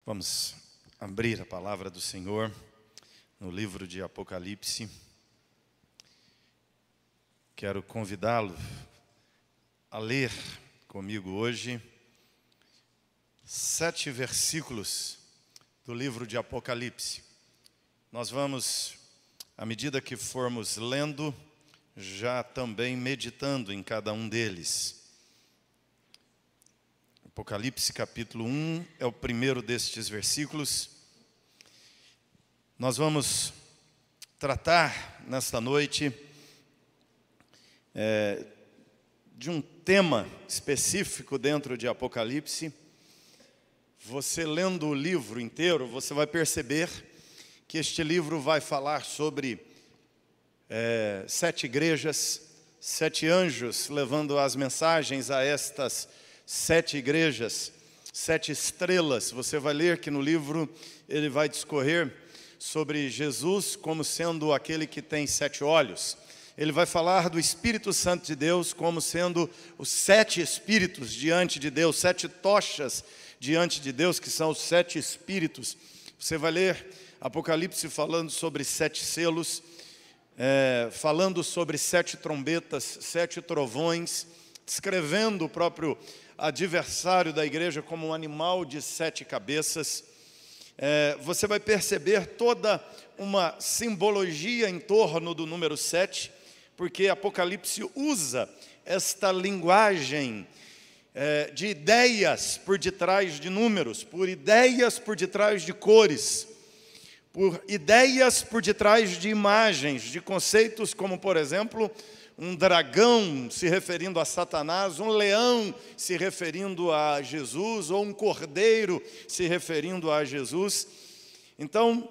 Vamos abrir a palavra do Senhor no livro de Apocalipse. Quero convidá-lo a ler comigo hoje 7 versículos do livro de Apocalipse. Nós vamos, à medida que formos lendo, já também meditando em cada um deles. Apocalipse capítulo 1 é o primeiro destes versículos. Nós vamos tratar nesta noite de um tema específico dentro de Apocalipse. Você lendo o livro inteiro, você vai perceber que este livro vai falar sobre 7 igrejas, 7 anjos levando as mensagens a estas 7 igrejas, 7 estrelas. Você vai ler que no livro ele vai discorrer sobre Jesus como sendo aquele que tem 7 olhos. Ele vai falar do Espírito Santo de Deus como sendo os 7 Espíritos diante de Deus, 7 tochas diante de Deus, que são os 7 Espíritos. Você vai ler Apocalipse falando sobre 7 selos, falando sobre 7 trombetas, 7 trovões, descrevendo o próprio adversário da igreja como um animal de 7 cabeças. Você vai perceber toda uma simbologia em torno do número 7, porque Apocalipse usa esta linguagem de ideias por detrás de números, por ideias por detrás de cores, por ideias por detrás de imagens, de conceitos como, por exemplo, um dragão se referindo a Satanás, um leão se referindo a Jesus, ou um cordeiro se referindo a Jesus. Então,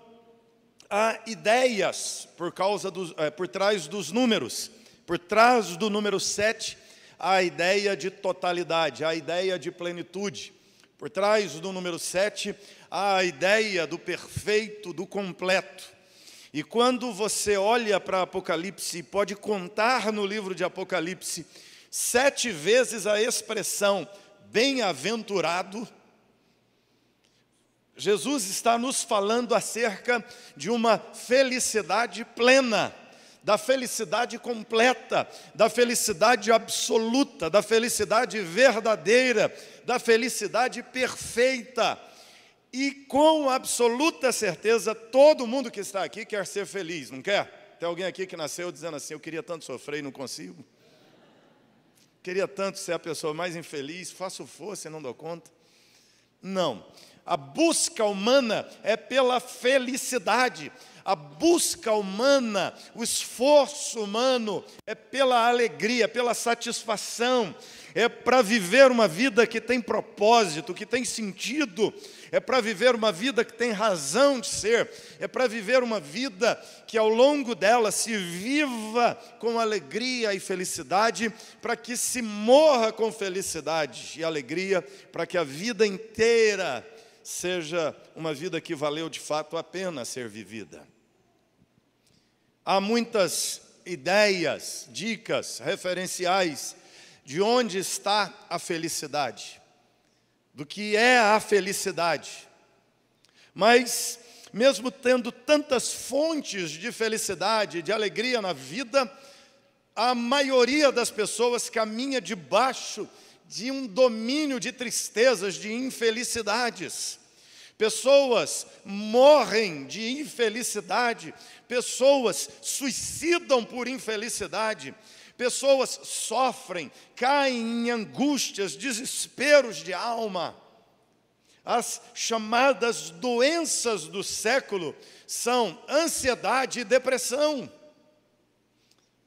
há ideias por trás dos números. Por trás do número 7, há a ideia de totalidade, há a ideia de plenitude. Por trás do número 7, há a ideia do perfeito, do completo. E quando você olha para Apocalipse, pode contar no livro de Apocalipse 7 vezes a expressão bem-aventurado, Jesus está nos falando acerca de uma felicidade plena, da felicidade completa, da felicidade absoluta, da felicidade verdadeira, da felicidade perfeita. E com absoluta certeza, todo mundo que está aqui quer ser feliz, não quer? Tem alguém aqui que nasceu dizendo assim: eu queria tanto sofrer e não consigo? Queria tanto ser a pessoa mais infeliz, faço força e não dou conta? Não. A busca humana é pela felicidade. A busca humana, o esforço humano é pela alegria, pela satisfação. É para viver uma vida que tem propósito, que tem sentido. É para viver uma vida que tem razão de ser. É para viver uma vida que ao longo dela se viva com alegria e felicidade, para que se morra com felicidade e alegria, para que a vida inteira seja uma vida que valeu de fato a pena ser vivida. Há muitas ideias, dicas, referenciais de onde está a felicidade, do que é a felicidade. Mas, mesmo tendo tantas fontes de felicidade, de alegria na vida, a maioria das pessoas caminha debaixo de um domínio de tristezas, de infelicidades. Pessoas morrem de infelicidade, pessoas suicidam por infelicidade, pessoas sofrem, caem em angústias, desesperos de alma. As chamadas doenças do século são ansiedade e depressão.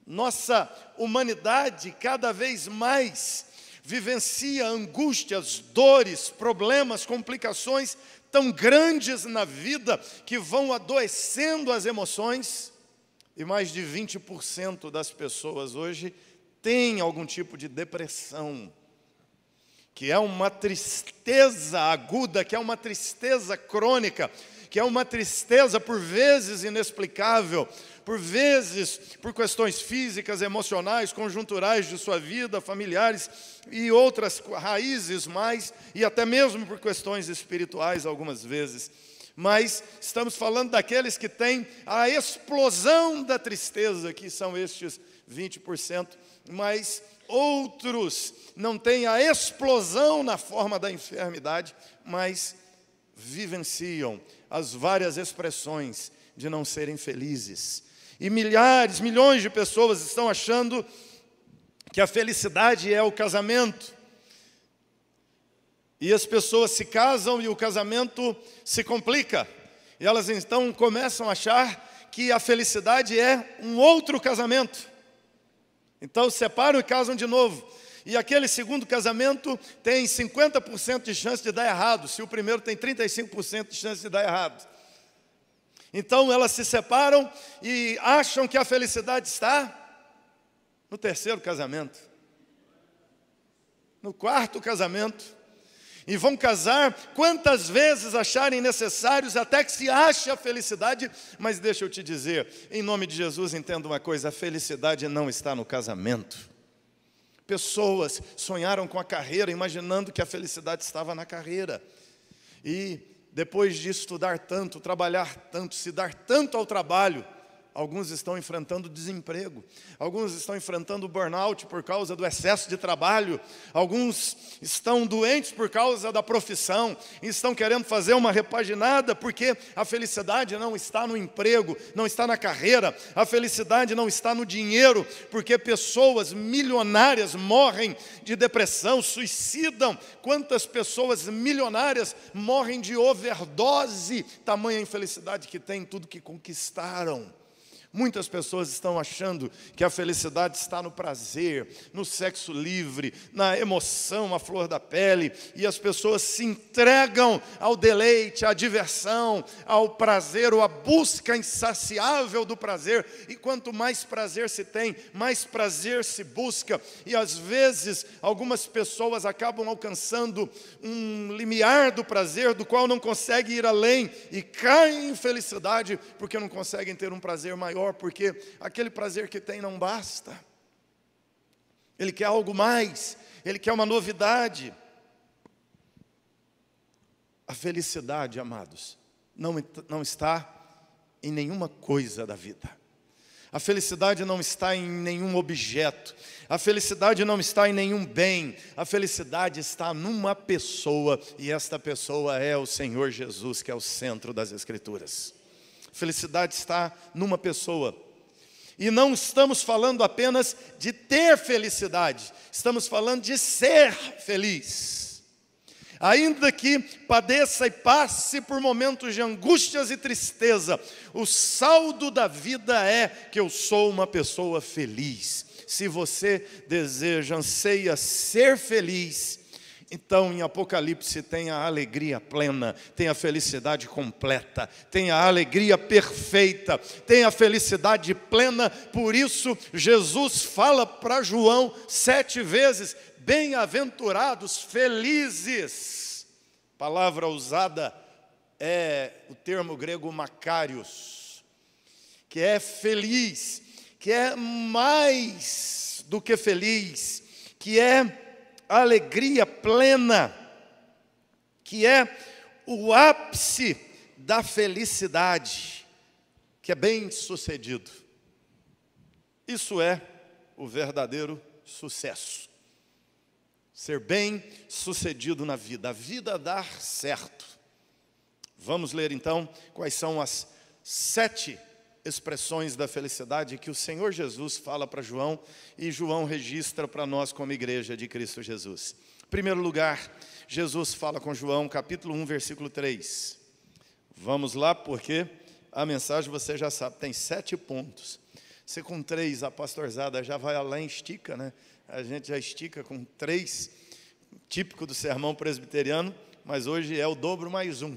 Nossa humanidade cada vez mais vivencia angústias, dores, problemas, complicações tão grandes na vida que vão adoecendo as emoções, e mais de 20% das pessoas hoje têm algum tipo de depressão. que é uma tristeza aguda, que é uma tristeza crônica, que é uma tristeza por vezes inexplicável, por vezes por questões físicas, emocionais, conjunturais de sua vida, familiares e outras raízes mais, e até mesmo por questões espirituais algumas vezes. Mas estamos falando daqueles que têm a explosão da tristeza, que são estes 20%, mas outros não têm a explosão na forma da enfermidade, mas vivenciam as várias expressões de não serem felizes. E milhares, milhões de pessoas estão achando que a felicidade é o casamento. E as pessoas se casam e o casamento se complica. E elas então começam a achar que a felicidade é um outro casamento. Então separam e casam de novo. E aquele segundo casamento tem 50% de chance de dar errado, se o primeiro tem 35% de chance de dar errado. Então elas se separam e acham que a felicidade está no terceiro casamento, no quarto casamento. E vão casar quantas vezes acharem necessários até que se ache a felicidade. Mas deixa eu te dizer, em nome de Jesus, entenda uma coisa: a felicidade não está no casamento. Pessoas sonharam com a carreira, imaginando que a felicidade estava na carreira. E depois de estudar tanto, trabalhar tanto, se dar tanto ao trabalho, alguns estão enfrentando desemprego, alguns estão enfrentando burnout por causa do excesso de trabalho, alguns estão doentes por causa da profissão, e estão querendo fazer uma repaginada, porque a felicidade não está no emprego, não está na carreira, a felicidade não está no dinheiro, porque pessoas milionárias morrem de depressão, suicidam. Quantas pessoas milionárias morrem de overdose, tamanha infelicidade que têm em tudo que conquistaram. Muitas pessoas estão achando que a felicidade está no prazer, no sexo livre, na emoção, à flor da pele, e as pessoas se entregam ao deleite, à diversão, ao prazer, ou à busca insaciável do prazer, e quanto mais prazer se tem, mais prazer se busca, e às vezes algumas pessoas acabam alcançando um limiar do prazer, do qual não conseguem ir além, e caem em infelicidade, porque não conseguem ter um prazer maior, porque aquele prazer que tem não basta. Ele quer algo mais, ele quer uma novidade. A felicidade, amados, não está em nenhuma coisa da vida. A felicidade não está em nenhum objeto. A felicidade não está em nenhum bem. A felicidade está numa pessoa, e esta pessoa é o Senhor Jesus, que é o centro das Escrituras. Felicidade está numa pessoa. E não estamos falando apenas de ter felicidade, estamos falando de ser feliz. Ainda que padeça e passe por momentos de angústias e tristeza, o saldo da vida é que eu sou uma pessoa feliz. Se você deseja, anseia ser feliz, então, em Apocalipse tem a alegria plena, tem a felicidade completa, tem a alegria perfeita, tem a felicidade plena. Por isso, Jesus fala para João 7 vezes, bem-aventurados, felizes. A palavra usada é o termo grego makarios, que é feliz, que é mais do que feliz, que é alegria plena, que é o ápice da felicidade, que é bem sucedido. Isso é o verdadeiro sucesso. Ser bem sucedido na vida, a vida dar certo. Vamos ler então quais são as 7 expressões da felicidade que o Senhor Jesus fala para João, e João registra para nós como igreja de Cristo Jesus. Em primeiro lugar, Jesus fala com João, capítulo 1, versículo 3. Vamos lá, porque a mensagem você já sabe, tem 7 pontos. Se com 3 a pastorzada já vai além, estica, né? A gente já estica com 3, típico do sermão presbiteriano, mas hoje é o dobro mais 1.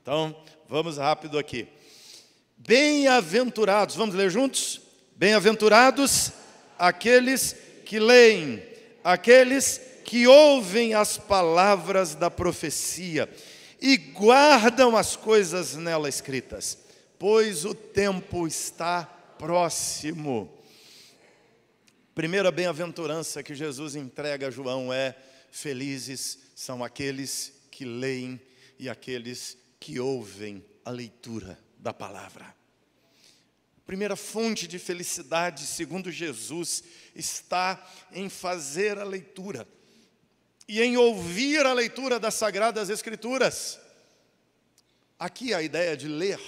Então, vamos rápido aqui. Bem-aventurados, vamos ler juntos? Bem-aventurados aqueles que leem, aqueles que ouvem as palavras da profecia e guardam as coisas nela escritas, pois o tempo está próximo. Primeira bem-aventurança que Jesus entrega a João é: felizes são aqueles que leem e aqueles que ouvem a leitura da palavra. Primeira fonte de felicidade, segundo Jesus, está em fazer a leitura e em ouvir a leitura das Sagradas Escrituras. Aqui a ideia de ler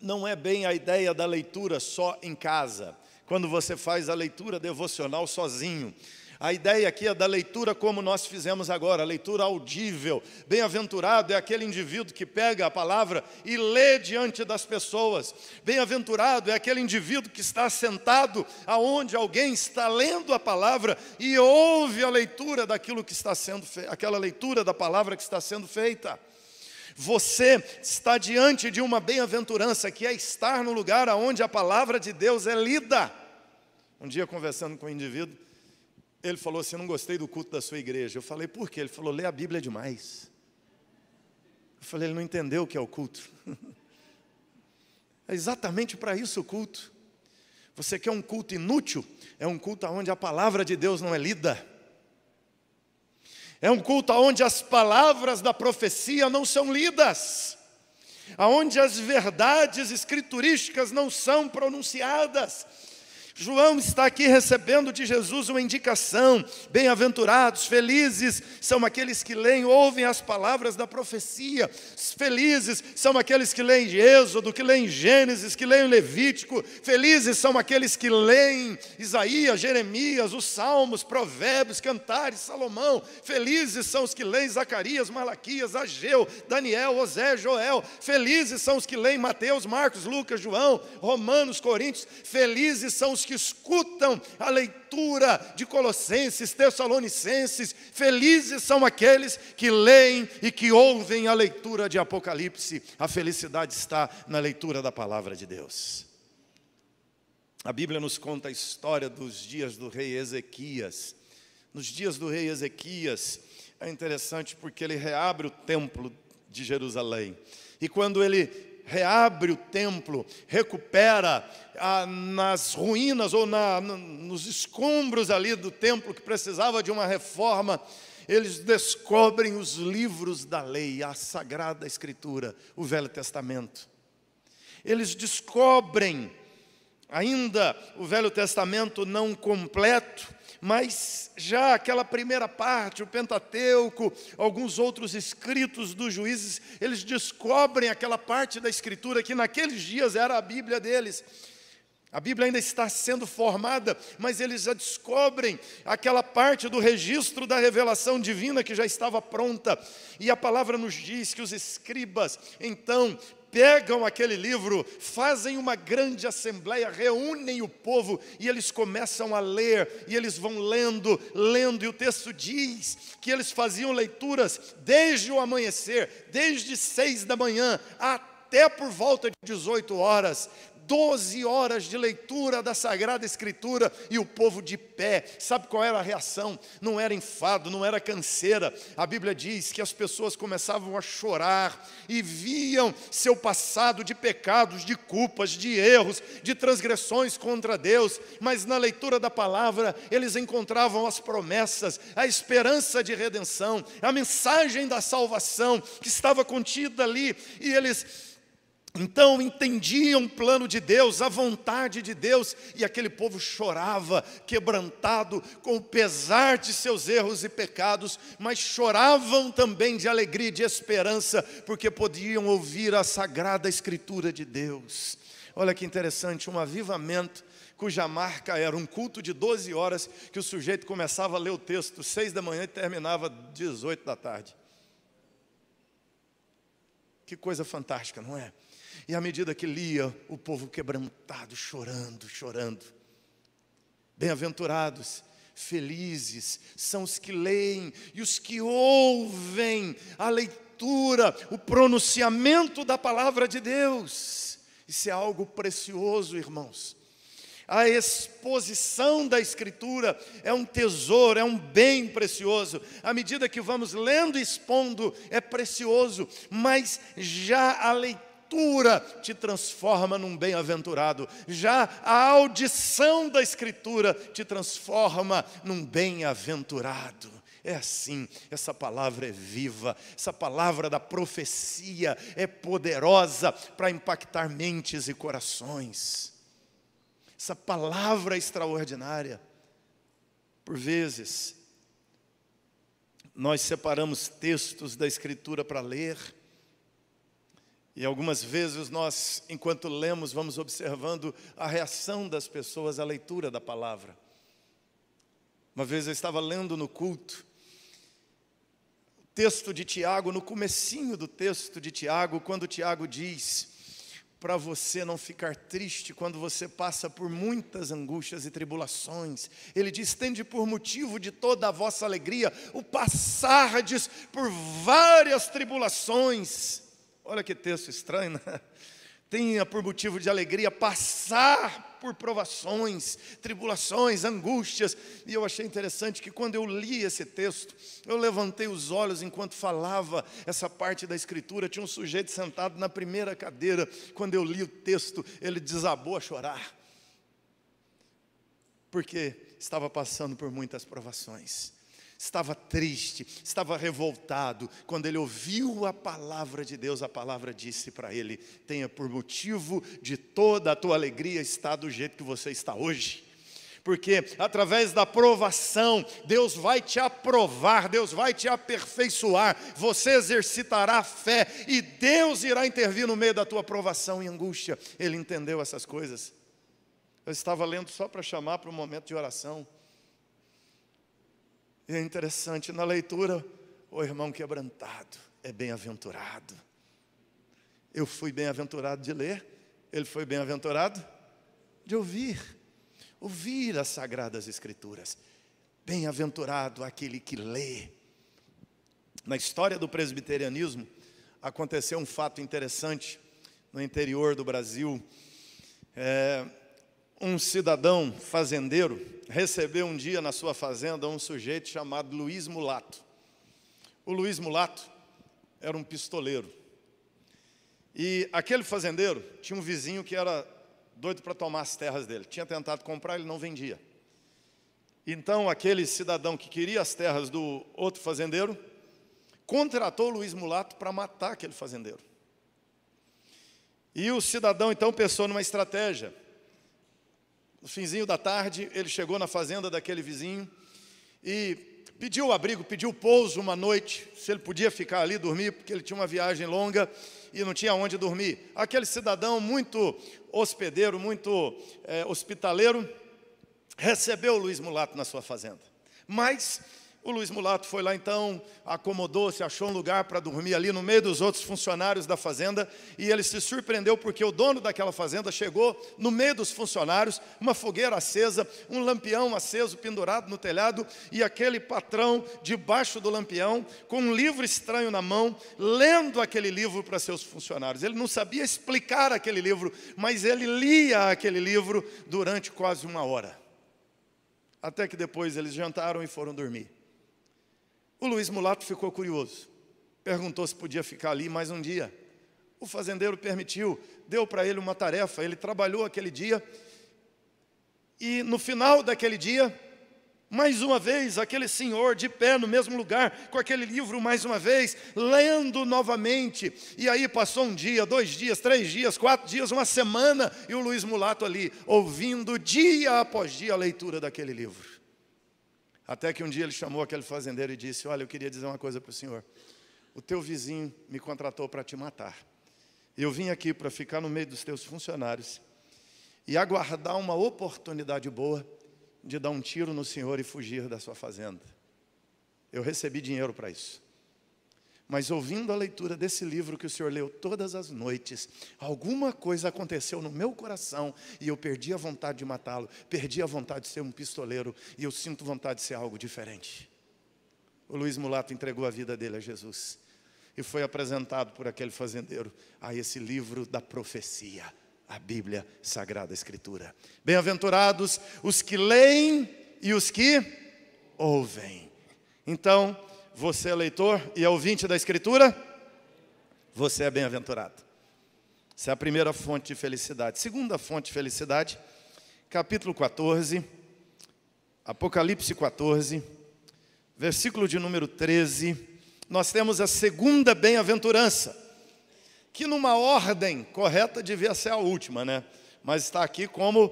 não é bem a ideia da leitura só em casa, quando você faz a leitura devocional sozinho. A ideia aqui é da leitura como nós fizemos agora, a leitura audível. Bem-aventurado é aquele indivíduo que pega a palavra e lê diante das pessoas. Bem-aventurado é aquele indivíduo que está sentado aonde alguém está lendo a palavra e ouve a leitura daquilo que está sendo feito, aquela leitura da palavra que está sendo feita. Você está diante de uma bem-aventurança, que é estar no lugar onde a palavra de Deus é lida. Um dia, conversando com um indivíduo, ele falou assim: não gostei do culto da sua igreja. Eu falei: por quê? Ele falou: lê a Bíblia demais. Eu falei: ele não entendeu o que é o culto. É exatamente para isso o culto. Você quer um culto inútil? É um culto onde a palavra de Deus não é lida. É um culto onde as palavras da profecia não são lidas, onde as verdades escriturísticas não são pronunciadas. João está aqui recebendo de Jesus uma indicação: bem-aventurados, felizes são aqueles que leem, ouvem as palavras da profecia. Felizes são aqueles que leem Êxodo, que leem Gênesis, que leem Levítico. Felizes são aqueles que leem Isaías, Jeremias, os Salmos, Provérbios, Cantares, Salomão. Felizes são os que leem Zacarias, Malaquias, Ageu, Daniel, Osé, Joel. Felizes são os que leem Mateus, Marcos, Lucas, João, Romanos, Coríntios. Felizes são os que escutam a leitura de Colossenses, Tessalonicenses. Felizes são aqueles que leem e que ouvem a leitura de Apocalipse. A felicidade está na leitura da palavra de Deus. A Bíblia nos conta a história dos dias do rei Ezequias. Nos dias do rei Ezequias, é interessante porque ele reabre o templo de Jerusalém. E quando ele reabre o templo, recupera nas ruínas ou nos escombros ali do templo que precisava de uma reforma, eles descobrem os livros da lei, a Sagrada Escritura, o Velho Testamento. Eles descobrem ainda o Velho Testamento não completo, mas já aquela primeira parte, o Pentateuco, alguns outros escritos dos juízes, eles descobrem aquela parte da Escritura que naqueles dias era a Bíblia deles. A Bíblia ainda está sendo formada, mas eles já descobrem aquela parte do registro da revelação divina que já estava pronta. E a palavra nos diz que os escribas, então, pegam aquele livro, fazem uma grande assembleia, reúnem o povo e eles começam a ler, e eles vão lendo, e o texto diz que eles faziam leituras desde o amanhecer, desde 6 da manhã até por volta de 18 horas, 12 horas de leitura da Sagrada Escritura, e o povo de pé. Sabe qual era a reação? Não era enfado, não era canseira. A Bíblia diz que as pessoas começavam a chorar e viam seu passado de pecados, de culpas, de erros, de transgressões contra Deus, mas na leitura da palavra eles encontravam as promessas, a esperança de redenção, a mensagem da salvação que estava contida ali, e eles então entendiam o plano de Deus, a vontade de Deus, e aquele povo chorava, quebrantado, com o pesar de seus erros e pecados, mas choravam também de alegria e de esperança, porque podiam ouvir a Sagrada Escritura de Deus. Olha que interessante, um avivamento cuja marca era um culto de 12 horas, que o sujeito começava a ler o texto 6 da manhã e terminava 18 da tarde. Que coisa fantástica, não é? E à medida que lia, o povo quebrantado, chorando. Bem-aventurados, felizes são os que leem e os que ouvem a leitura, o pronunciamento da palavra de Deus. Isso é algo precioso, irmãos. A exposição da Escritura é um tesouro, é um bem precioso. À medida que vamos lendo e expondo, é precioso, mas já a leitura te transforma num bem-aventurado. Já a audição da Escritura te transforma num bem-aventurado. É assim, essa palavra é viva, essa palavra da profecia é poderosa para impactar mentes e corações. Essa palavra é extraordinária. Por vezes, nós separamos textos da Escritura para ler, e algumas vezes nós, enquanto lemos, vamos observando a reação das pessoas à leitura da palavra. Uma vez eu estava lendo no culto, o texto de Tiago, no comecinho do texto de Tiago, quando Tiago diz: para você não ficar triste quando você passa por muitas angústias e tribulações. Ele diz: tende por motivo de toda a vossa alegria o passardes por várias tribulações. Olha que texto estranho, né? Tenha por motivo de alegria passar por provações, tribulações, angústias. E eu achei interessante que quando eu li esse texto, eu levantei os olhos enquanto falava essa parte da Escritura. Tinha um sujeito sentado na primeira cadeira. Quando eu li o texto, ele desabou a chorar, porque estava passando por muitas provações. Estava triste, estava revoltado. Quando ele ouviu a palavra de Deus, a palavra disse para ele: tenha por motivo de toda a tua alegria estar do jeito que você está hoje. Porque através da provação, Deus vai te aprovar, Deus vai te aperfeiçoar. Você exercitará a fé e Deus irá intervir no meio da tua provação e angústia. Ele entendeu essas coisas. Eu estava lendo só para chamar para um momento de oração. E é interessante, na leitura, o irmão quebrantado é bem-aventurado. Eu fui bem-aventurado de ler, ele foi bem-aventurado de ouvir as Sagradas Escrituras. Bem-aventurado aquele que lê. Na história do presbiterianismo, aconteceu um fato interessante no interior do Brasil. Um cidadão fazendeiro recebeu um dia na sua fazenda um sujeito chamado Luiz Mulato. O Luiz Mulato era um pistoleiro. E aquele fazendeiro tinha um vizinho que era doido para tomar as terras dele. Tinha tentado comprar, ele não vendia. Então aquele cidadão que queria as terras do outro fazendeiro contratou o Luiz Mulato para matar aquele fazendeiro. E o cidadão então pensou numa estratégia. No finzinho da tarde, ele chegou na fazenda daquele vizinho e pediu abrigo, pediu pouso uma noite, se ele podia ficar ali, dormir, porque ele tinha uma viagem longa e não tinha onde dormir. Aquele cidadão muito hospedeiro, muito hospitaleiro, recebeu o Luiz Mulato na sua fazenda. Mas o Luiz Mulato foi lá então, acomodou-se, achou um lugar para dormir ali no meio dos outros funcionários da fazenda, e ele se surpreendeu porque o dono daquela fazenda chegou no meio dos funcionários, uma fogueira acesa, um lampião aceso pendurado no telhado, e aquele patrão debaixo do lampião, com um livro estranho na mão, lendo aquele livro para seus funcionários. Ele não sabia explicar aquele livro, mas ele lia aquele livro durante quase 1 hora. Até que depois eles jantaram e foram dormir. O Luiz Mulato ficou curioso, perguntou se podia ficar ali mais um dia. O fazendeiro permitiu, deu para ele uma tarefa, ele trabalhou aquele dia, e no final daquele dia, mais uma vez, aquele senhor de pé no mesmo lugar, com aquele livro mais uma vez, lendo novamente. E aí passou 1 dia, 2 dias, 3 dias, 4 dias, 1 semana, e o Luiz Mulato ali, ouvindo dia após dia a leitura daquele livro. Até que um dia ele chamou aquele fazendeiro e disse: olha, eu queria dizer uma coisa para o senhor. O teu vizinho me contratou para te matar. Eu vim aqui para ficar no meio dos teus funcionários e aguardar uma oportunidade boa de dar um tiro no senhor e fugir da sua fazenda. Eu recebi dinheiro para isso. Mas ouvindo a leitura desse livro que o senhor leu todas as noites, alguma coisa aconteceu no meu coração e eu perdi a vontade de matá-lo, perdi a vontade de ser um pistoleiro e eu sinto vontade de ser algo diferente. O Luiz Mulato entregou a vida dele a Jesus e foi apresentado por aquele fazendeiro a esse livro da profecia, a Bíblia Sagrada Escritura. Bem-aventurados os que leem e os que ouvem. Então, você é leitor e é ouvinte da Escritura, você é bem-aventurado. Essa é a primeira fonte de felicidade. Segunda fonte de felicidade, capítulo 14, Apocalipse 14, versículo de número 13, nós temos a segunda bem-aventurança, que numa ordem correta devia ser a última, né? Mas está aqui como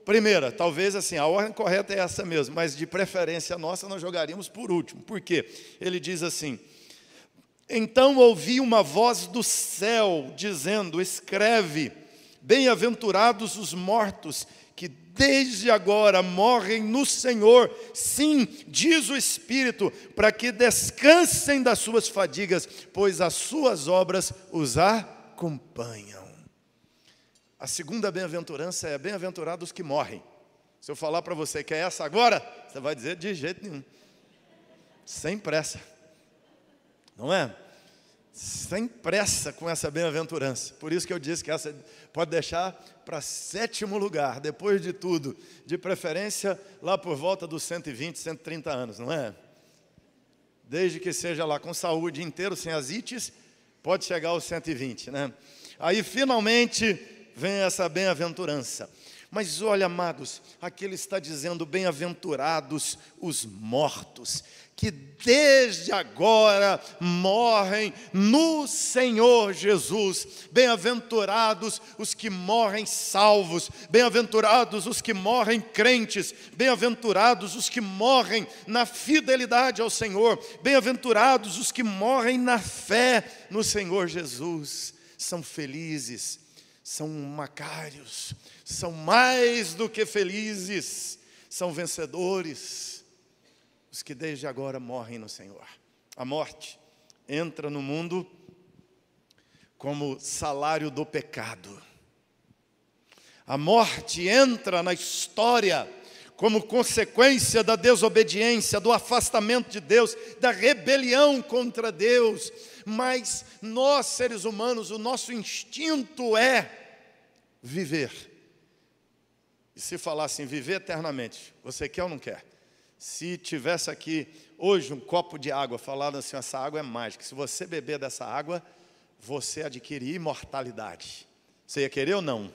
primeira. Talvez assim, a ordem correta é essa mesmo, mas de preferência nossa nós jogaríamos por último. Por quê? Ele diz assim: então ouvi uma voz do céu dizendo: escreve, bem-aventurados os mortos que desde agora morrem no Senhor. Sim, diz o Espírito, para que descansem das suas fadigas, pois as suas obras os acompanham. A segunda bem-aventurança é bem-aventurados os que morrem. Se eu falar para você que é essa agora, você vai dizer de jeito nenhum. Sem pressa. Não é? Sem pressa com essa bem-aventurança. Por isso que eu disse que essa pode deixar para 7º lugar, depois de tudo, de preferência lá por volta dos 120, 130 anos, não é? Desde que seja lá com saúde inteiro, sem as ites, pode chegar aos 120, né? Aí finalmente vem essa bem-aventurança. Mas olha, amados, aqui ele está dizendo: bem-aventurados os mortos, que desde agora morrem no Senhor Jesus. Bem-aventurados os que morrem salvos, bem-aventurados os que morrem crentes, bem-aventurados os que morrem na fidelidade ao Senhor, bem-aventurados os que morrem na fé no Senhor Jesus. São felizes, são macários, são mais do que felizes, são vencedores, os que desde agora morrem no Senhor. A morte entra no mundo como salário do pecado. A morte entra na história como consequência da desobediência, do afastamento de Deus, da rebelião contra Deus. Mas nós, seres humanos, o nosso instinto é viver. E se falar assim, viver eternamente, você quer ou não quer? Se tivesse aqui hoje um copo de água, falando assim: essa água é mágica, se você beber dessa água, você adquire imortalidade. Você ia querer ou não?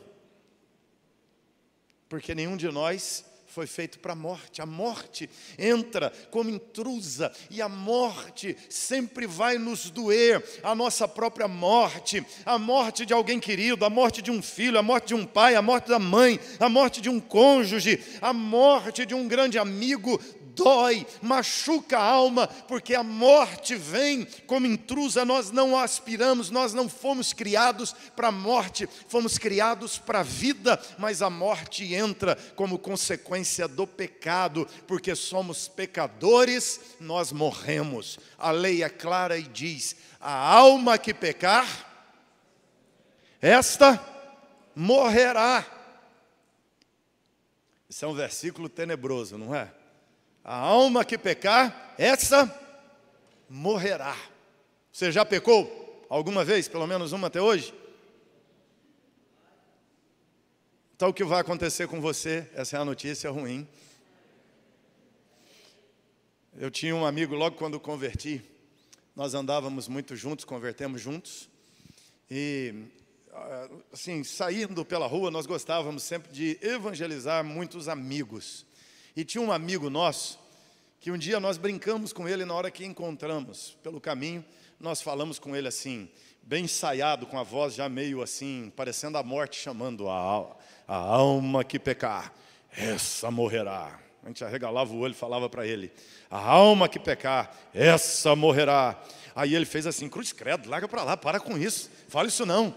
Porque nenhum de nós foi feito para a morte. A morte entra como intrusa, e a morte sempre vai nos doer. A nossa própria morte, a morte de alguém querido, a morte de um filho, a morte de um pai, a morte da mãe, a morte de um cônjuge, a morte de um grande amigo, dói, machuca a alma, porque a morte vem como intrusa. Nós não aspiramos, nós não fomos criados para a morte, fomos criados para a vida, mas a morte entra como consequência do pecado, porque somos pecadores, nós morremos. A lei é clara e diz: a alma que pecar, esta morrerá. Esse é um versículo tenebroso, não é? A alma que pecar, essa morrerá. Você já pecou alguma vez, pelo menos uma até hoje? Então o que vai acontecer com você? Essa é a notícia ruim. Eu tinha um amigo, logo quando converti, nós andávamos muito juntos, convertemos juntos. E assim, saindo pela rua, nós gostávamos sempre de evangelizar muitos amigos. E tinha um amigo nosso, que um dia nós brincamos com ele na hora que encontramos. Pelo caminho, nós falamos com ele assim, bem ensaiado, com a voz já meio assim, parecendo a morte chamando: a alma que pecar, essa morrerá. A gente arregalava o olho e falava para ele: a alma que pecar, essa morrerá. Aí ele fez assim: cruz credo, larga para lá, para com isso, fala isso não.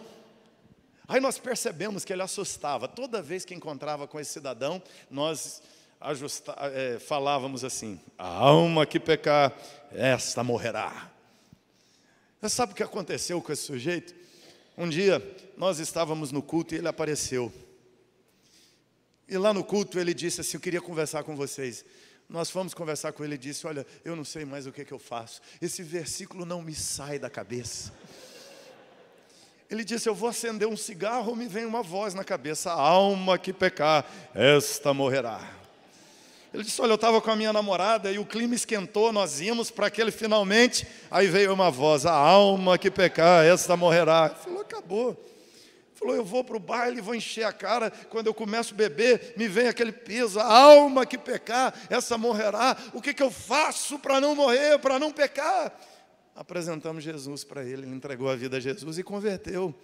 Aí nós percebemos que ele assustava. Toda vez que encontrava com esse cidadão, nós falávamos assim: a alma que pecar, esta morrerá. Você sabe o que aconteceu com esse sujeito? Um dia nós estávamos no culto e ele apareceu. E lá no culto ele disse assim: eu queria conversar com vocês. Nós fomos conversar com ele e disse: olha, eu não sei mais o que eu faço. Esse versículo não me sai da cabeça. Ele disse: eu vou acender um cigarro, me vem uma voz na cabeça: a alma que pecar, esta morrerá. Ele disse: olha, eu estava com a minha namorada e o clima esquentou, nós íamos para aquele finalmente, aí veio uma voz: a alma que pecar, esta morrerá. Ele falou: acabou. Ele falou: eu vou para o baile, vou encher a cara, quando eu começo a beber, me vem aquele peso: a alma que pecar, essa morrerá. O que eu faço para não morrer, para não pecar? Apresentamos Jesus para ele entregou a vida a Jesus e converteu.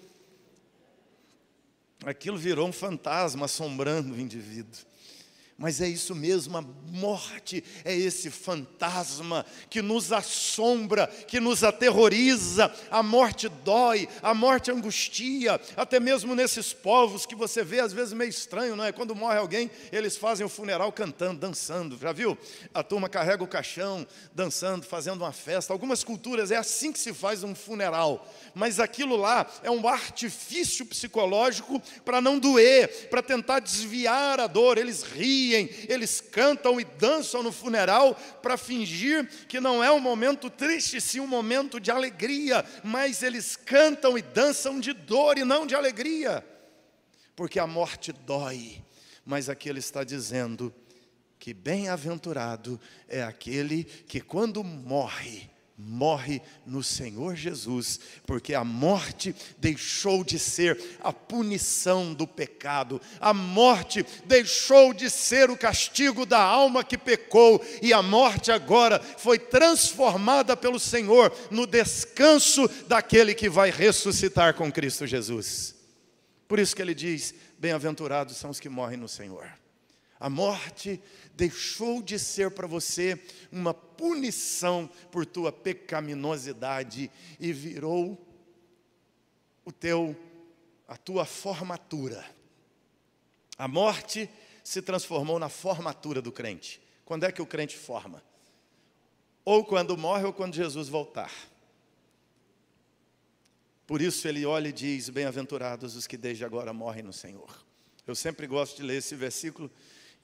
Aquilo virou um fantasma assombrando o indivíduo. Mas é isso mesmo, a morte é esse fantasma que nos assombra, que nos aterroriza. A morte dói, a morte angustia, até mesmo nesses povos que você vê às vezes meio estranho, não é? Quando morre alguém, eles fazem o funeral cantando, dançando, já viu? A turma carrega o caixão, dançando, fazendo uma festa. Algumas culturas é assim que se faz um funeral, mas aquilo lá é um artifício psicológico para não doer, para tentar desviar a dor. Eles riem, eles cantam e dançam no funeral para fingir que não é um momento triste, sim um momento de alegria, mas eles cantam e dançam de dor e não de alegria, porque a morte dói. Mas aqui ele está dizendo que bem-aventurado é aquele que quando morre no Senhor Jesus, porque a morte deixou de ser a punição do pecado, a morte deixou de ser o castigo da alma que pecou, e a morte agora foi transformada pelo Senhor no descanso daquele que vai ressuscitar com Cristo Jesus. Por isso que ele diz: bem-aventurados são os que morrem no Senhor. A morte deixou de ser para você uma punição por tua pecaminosidade e virou a tua formatura. A morte se transformou na formatura do crente. Quando é que o crente forma? Ou quando morre ou quando Jesus voltar. Por isso ele olha e diz: bem-aventurados os que desde agora morrem no Senhor. Eu sempre gosto de ler esse versículo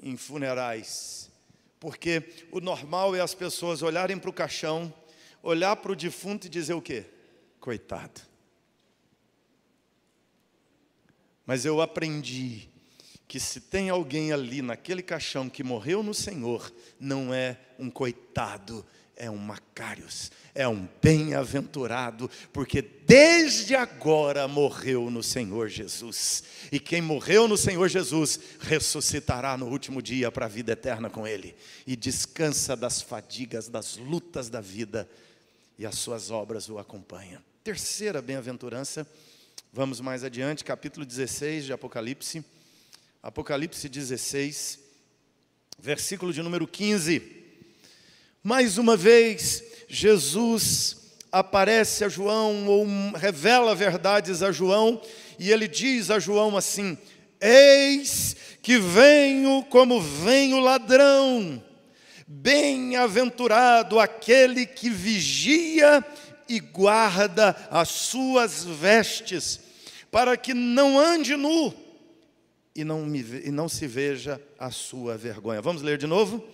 em funerais, porque o normal é as pessoas olharem para o caixão, olhar para o defunto e dizer o quê? Coitado. Mas eu aprendi que se tem alguém ali naquele caixão que morreu no Senhor, não é um coitado, é um Macários, é um bem-aventurado, porque desde agora morreu no Senhor Jesus. E quem morreu no Senhor Jesus, ressuscitará no último dia para a vida eterna com Ele. E descansa das fadigas, das lutas da vida, e as suas obras o acompanham. Terceira bem-aventurança, vamos mais adiante, capítulo 16 de Apocalipse. Apocalipse 16, versículo de número 15. Mais uma vez, Jesus aparece a João, ou revela verdades a João, e ele diz a João assim: eis que venho como vem o ladrão, bem-aventurado aquele que vigia e guarda as suas vestes, para que não ande nu e não se veja a sua vergonha. Vamos ler de novo?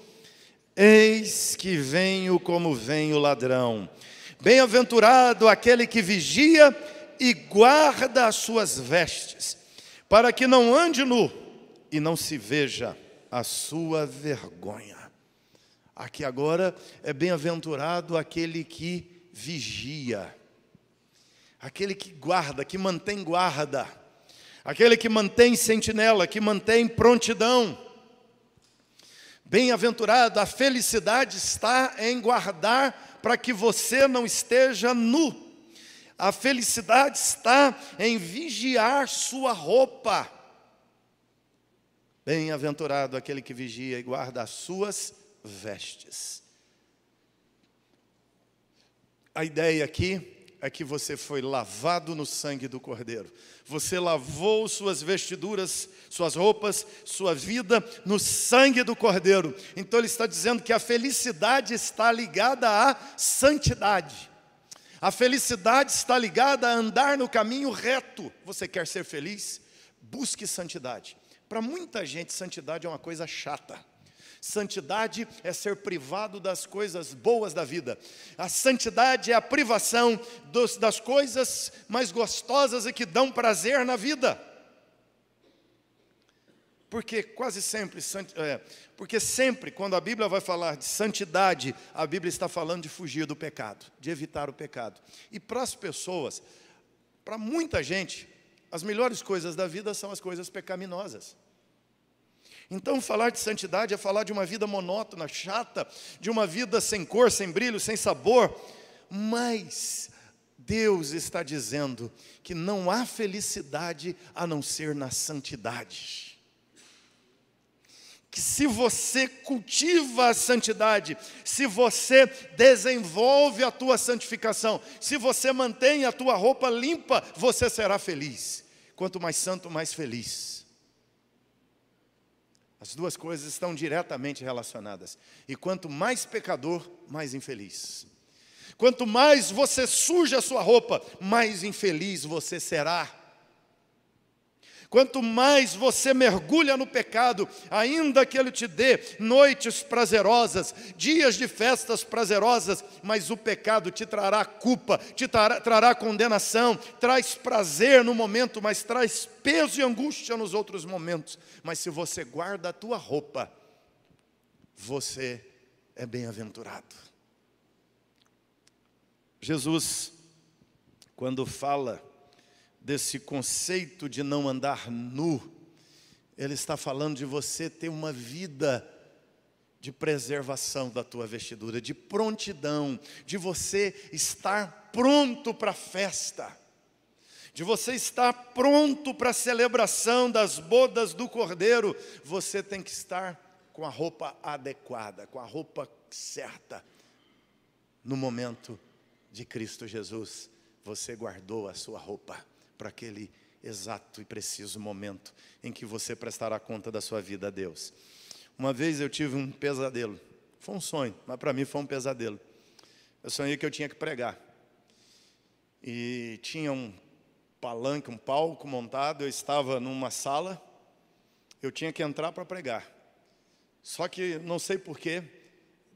Eis que venho como vem o ladrão, bem-aventurado aquele que vigia e guarda as suas vestes, para que não ande nu e não se veja a sua vergonha. Aqui agora é bem-aventurado aquele que vigia, aquele que guarda, que mantém guarda, aquele que mantém sentinela, que mantém prontidão. Bem-aventurado, a felicidade está em guardar para que você não esteja nu. A felicidade está em vigiar sua roupa. Bem-aventurado aquele que vigia e guarda as suas vestes. A ideia aqui é que você foi lavado no sangue do Cordeiro. Você lavou suas vestiduras, suas roupas, sua vida no sangue do Cordeiro. Então ele está dizendo que a felicidade está ligada à santidade. A felicidade está ligada a andar no caminho reto. Você quer ser feliz? Busque santidade. Para muita gente, santidade é uma coisa chata. Santidade é ser privado das coisas boas da vida. A santidade é a privação das coisas mais gostosas e que dão prazer na vida. Porque sempre quando a Bíblia vai falar de santidade, a Bíblia está falando de fugir do pecado, de evitar o pecado. E para as pessoas, para muita gente, as melhores coisas da vida são as coisas pecaminosas. Então falar de santidade é falar de uma vida monótona, chata, de uma vida sem cor, sem brilho, sem sabor. Mas Deus está dizendo que não há felicidade a não ser na santidade. Que se você cultiva a santidade, se você desenvolve a tua santificação, se você mantém a tua roupa limpa, você será feliz. Quanto mais santo, mais feliz. As duas coisas estão diretamente relacionadas. E quanto mais pecador, mais infeliz. Quanto mais você suja a sua roupa, mais infeliz você será. Quanto mais você mergulha no pecado, ainda que ele te dê noites prazerosas, dias de festas prazerosas, mas o pecado te trará culpa, te trará condenação, traz prazer no momento, mas traz peso e angústia nos outros momentos. Mas se você guarda a tua roupa, você é bem-aventurado. Jesus, quando fala desse conceito de não andar nu, ele está falando de você ter uma vida de preservação da tua vestidura, de prontidão, de você estar pronto para a festa, de você estar pronto para a celebração das bodas do Cordeiro. Você tem que estar com a roupa adequada, com a roupa certa. No momento de Cristo Jesus, você guardou a sua roupa para aquele exato e preciso momento em que você prestará conta da sua vida a Deus. Uma vez eu tive um pesadelo, foi um sonho, mas para mim foi um pesadelo. Eu sonhei que eu tinha que pregar, e tinha um palanque, um palco montado, eu estava numa sala, eu tinha que entrar para pregar. Só que, não sei porquê,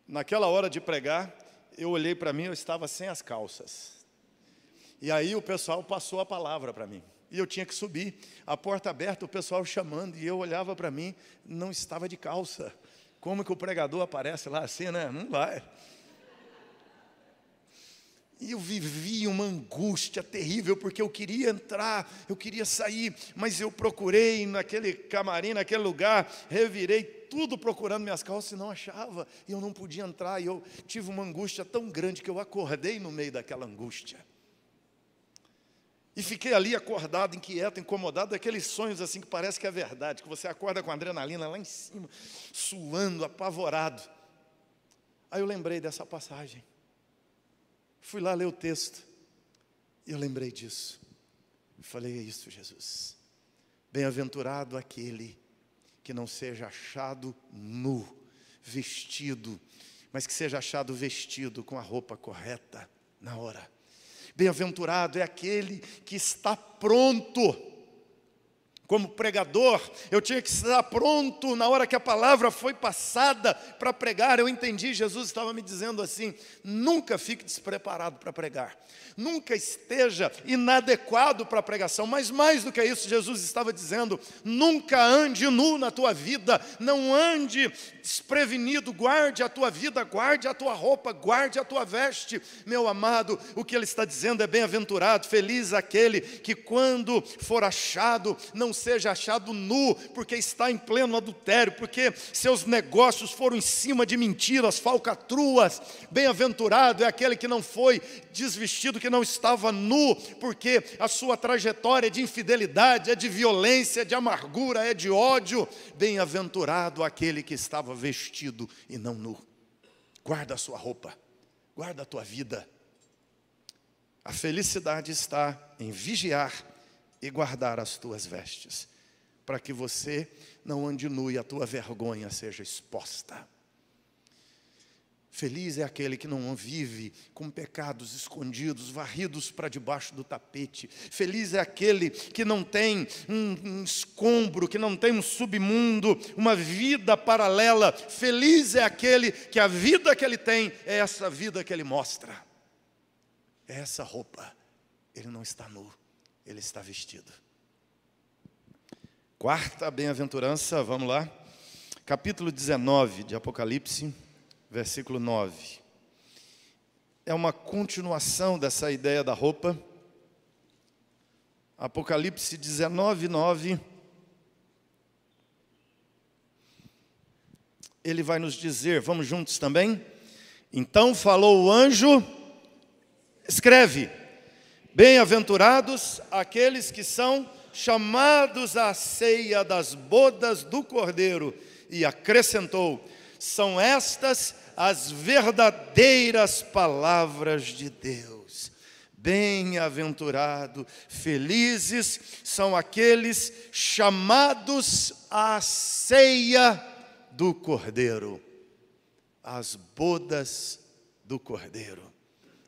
naquela hora de pregar, eu olhei para mim, eu estava sem as calças. E aí o pessoal passou a palavra para mim. E eu tinha que subir, a porta aberta, o pessoal chamando, e eu olhava para mim, não estava de calça. Como que o pregador aparece lá assim, né? Não vai. E eu vivi uma angústia terrível, porque eu queria entrar, eu queria sair, mas eu procurei naquele camarim, naquele lugar, revirei tudo procurando minhas calças e não achava, e eu não podia entrar, e eu tive uma angústia tão grande que eu acordei no meio daquela angústia. E fiquei ali acordado, inquieto, incomodado, daqueles sonhos assim que parece que é verdade, que você acorda com a adrenalina lá em cima, suando, apavorado. Aí eu lembrei dessa passagem. Fui lá ler o texto, e eu lembrei disso. Eu falei, é isso, Jesus. Bem-aventurado aquele que não seja achado nu, vestido, mas que seja achado vestido com a roupa correta na hora. Bem-aventurado é aquele que está pronto. Como pregador, eu tinha que estar pronto na hora que a palavra foi passada para pregar. Eu entendi, Jesus estava me dizendo assim, nunca fique despreparado para pregar. Nunca esteja inadequado para a pregação. Mas mais do que isso, Jesus estava dizendo, nunca ande nu na tua vida. Não ande desprevenido, guarde a tua vida, guarde a tua roupa, guarde a tua veste. Meu amado, o que ele está dizendo é bem-aventurado, feliz aquele que quando for achado, não seja achado nu, porque está em pleno adultério, porque seus negócios foram em cima de mentiras, falcatruas. Bem-aventurado é aquele que não foi desvestido, que não estava nu, porque a sua trajetória é de infidelidade, é de violência, é de amargura, é de ódio. Bem-aventurado aquele que estava vestido e não nu. Guarda a sua roupa, guarda a tua vida. A felicidade está em vigiar e guardar as tuas vestes, para que você não ande nu e a tua vergonha seja exposta. Feliz é aquele que não vive com pecados escondidos, varridos para debaixo do tapete. Feliz é aquele que não tem um escombro, que não tem um submundo, uma vida paralela. Feliz é aquele que a vida que ele tem é essa vida que ele mostra. É essa roupa. Ele não está nu, ele está vestido. Quarta bem-aventurança, vamos lá. Capítulo 19 de Apocalipse. Versículo 9. É uma continuação dessa ideia da roupa. Apocalipse 19, 9. Ele vai nos dizer, vamos juntos também? Então falou o anjo, escreve: bem-aventurados aqueles que são chamados à ceia das bodas do Cordeiro. E acrescentou: são estas as verdadeiras palavras de Deus. Bem-aventurado, felizes são aqueles chamados à ceia do Cordeiro. As bodas do Cordeiro.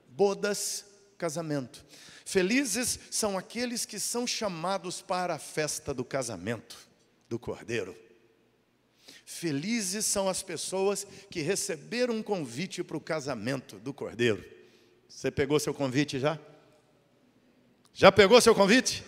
Bodas, casamento. Felizes são aqueles que são chamados para a festa do casamento do Cordeiro. Felizes são as pessoas que receberam um convite para o casamento do Cordeiro. Você pegou seu convite já? Já pegou seu convite?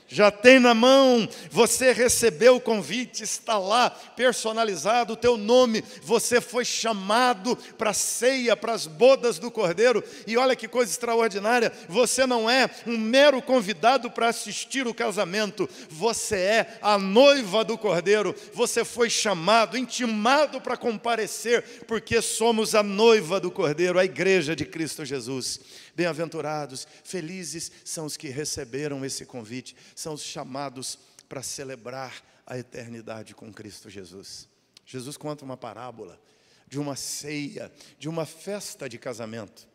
Já tem na mão, você recebeu o convite, está lá, personalizado o teu nome, você foi chamado para a ceia, para as bodas do Cordeiro, e olha que coisa extraordinária, você não é um mero convidado para assistir o casamento, você é a noiva do Cordeiro, você foi chamado, intimado para comparecer, porque somos a noiva do Cordeiro, a igreja de Cristo Jesus. Bem-aventurados, felizes são os que receberam esse convite, são os chamados para celebrar a eternidade com Cristo Jesus. Jesus conta uma parábola de uma ceia, de uma festa de casamento.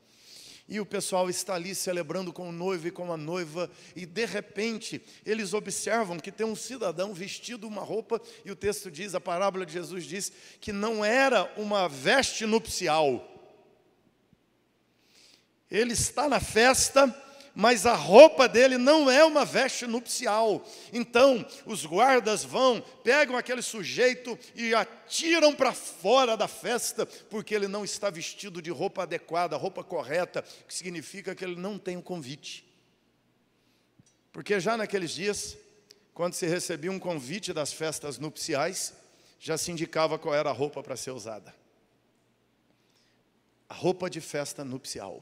E o pessoal está ali celebrando com o noivo e com a noiva, e de repente eles observam que tem um cidadão vestido uma roupa, e o texto diz, a parábola de Jesus diz, que não era uma veste nupcial. Ele está na festa, mas a roupa dele não é uma veste nupcial. Então, os guardas vão, pegam aquele sujeito e atiram para fora da festa, porque ele não está vestido de roupa adequada, roupa correta, que significa que ele não tem um convite. Porque já naqueles dias, quando se recebia um convite das festas nupciais, já se indicava qual era a roupa para ser usada. A roupa de festa nupcial.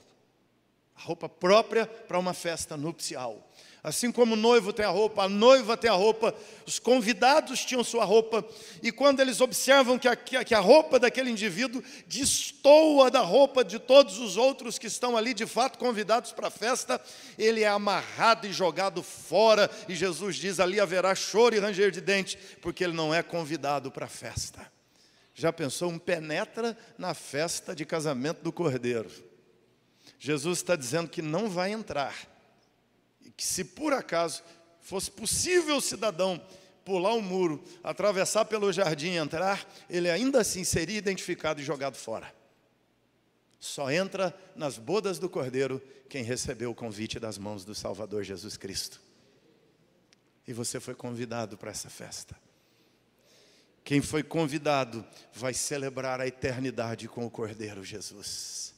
A roupa própria para uma festa nupcial. Assim como o noivo tem a roupa, a noiva tem a roupa, os convidados tinham sua roupa, e quando eles observam que a roupa daquele indivíduo destoa da roupa de todos os outros que estão ali, de fato convidados para a festa, ele é amarrado e jogado fora, e Jesus diz, ali haverá choro e ranger de dente, porque ele não é convidado para a festa. Já pensou, um penetra na festa de casamento do Cordeiro. Jesus está dizendo que não vai entrar, e que se por acaso fosse possível o cidadão pular o muro, atravessar pelo jardim e entrar, ele ainda assim seria identificado e jogado fora. Só entra nas bodas do Cordeiro quem recebeu o convite das mãos do Salvador Jesus Cristo. E você foi convidado para essa festa. Quem foi convidado vai celebrar a eternidade com o Cordeiro Jesus.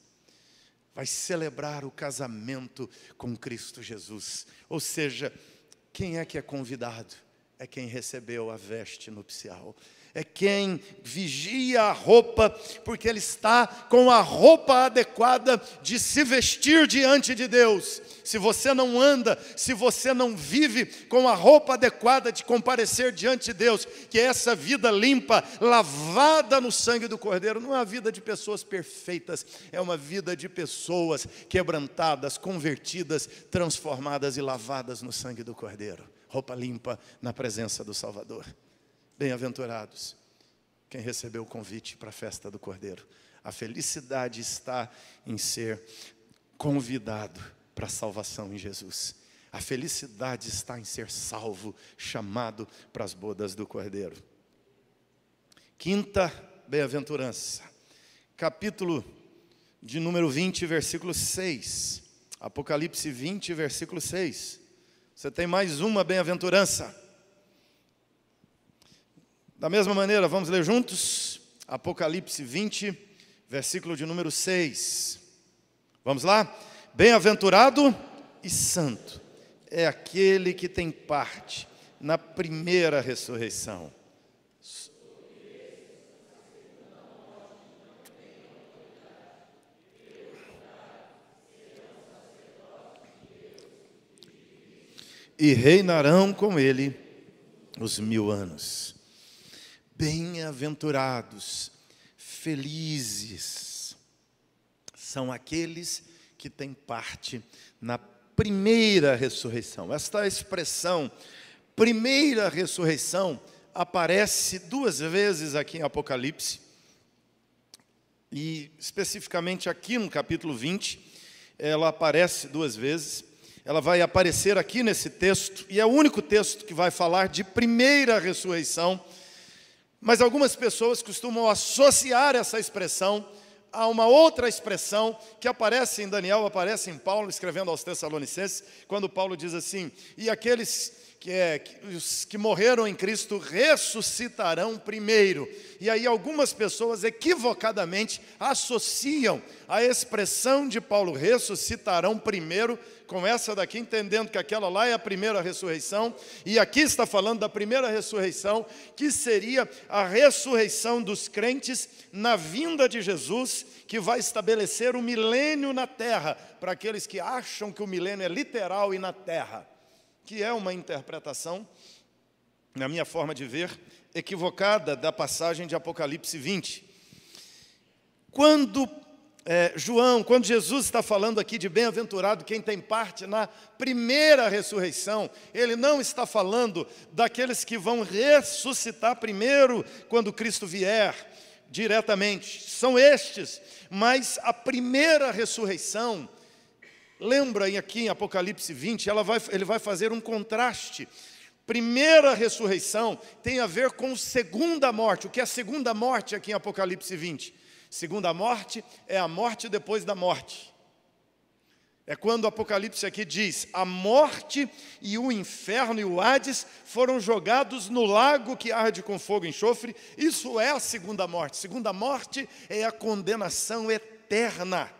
Vai celebrar o casamento com Cristo Jesus. Ou seja, quem é que é convidado? É quem recebeu a veste nupcial. É quem vigia a roupa, porque ele está com a roupa adequada de se vestir diante de Deus. Se você não anda, se você não vive com a roupa adequada de comparecer diante de Deus, que é essa vida limpa, lavada no sangue do Cordeiro, não é uma vida de pessoas perfeitas, é uma vida de pessoas quebrantadas, convertidas, transformadas e lavadas no sangue do Cordeiro. Roupa limpa na presença do Salvador. Bem-aventurados quem recebeu o convite para a festa do Cordeiro. A felicidade está em ser convidado para a salvação em Jesus. A felicidade está em ser salvo, chamado para as bodas do Cordeiro. Quinta bem-aventurança. capítulo de número 20, versículo 6. Apocalipse 20, versículo 6. Você tem mais uma bem-aventurança. Da mesma maneira, vamos ler juntos? Apocalipse 20, versículo de número 6. Vamos lá? Bem-aventurado e santo é aquele que tem parte na primeira ressurreição. E reinarão com ele os 1000 anos. Bem-aventurados, felizes, são aqueles que têm parte na primeira ressurreição. Esta expressão, primeira ressurreição, aparece 2 vezes aqui em Apocalipse, e especificamente aqui no capítulo 20, ela aparece 2 vezes. Ela vai aparecer aqui nesse texto, e é o único texto que vai falar de primeira ressurreição, mas algumas pessoas costumam associar essa expressão a uma outra expressão que aparece em Daniel, aparece em Paulo, escrevendo aos Tessalonicenses, quando Paulo diz assim: e aqueles os que morreram em Cristo ressuscitarão primeiro. E aí algumas pessoas equivocadamente associam a expressão de Paulo, ressuscitarão primeiro, com essa daqui, entendendo que aquela lá é a primeira ressurreição, e aqui está falando da primeira ressurreição, que seria a ressurreição dos crentes na vinda de Jesus, que vai estabelecer o milênio na terra, para aqueles que acham que o milênio é literal e na terra, que é uma interpretação, na minha forma de ver, equivocada da passagem de Apocalipse 20. Quando Jesus está falando aqui de bem-aventurado quem tem parte na primeira ressurreição, ele não está falando daqueles que vão ressuscitar primeiro quando Cristo vier diretamente, são estes, mas a primeira ressurreição, lembra aqui em Apocalipse 20, ele vai fazer um contraste. Primeira ressurreição tem a ver com segunda morte. O que é segunda morte aqui em Apocalipse 20? Segunda morte é a morte depois da morte. É quando o Apocalipse aqui diz: a morte e o inferno e o Hades foram jogados no lago que arde com fogo e enxofre. Isso é a segunda morte. Segunda morte é a condenação eterna.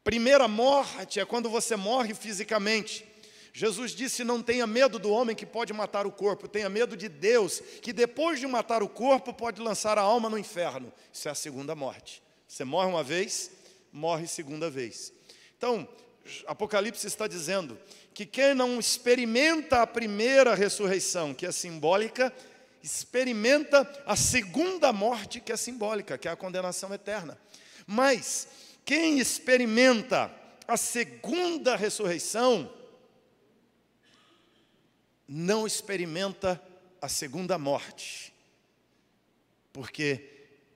Primeira morte é quando você morre fisicamente. Jesus disse: não tenha medo do homem que pode matar o corpo, tenha medo de Deus, que depois de matar o corpo pode lançar a alma no inferno. Isso é a segunda morte. Você morre uma vez, morre segunda vez. Então, Apocalipse está dizendo que quem não experimenta a primeira ressurreição, que é simbólica, experimenta a segunda morte, que é simbólica, que é a condenação eterna. Mas quem experimenta a segunda ressurreição não experimenta a segunda morte, porque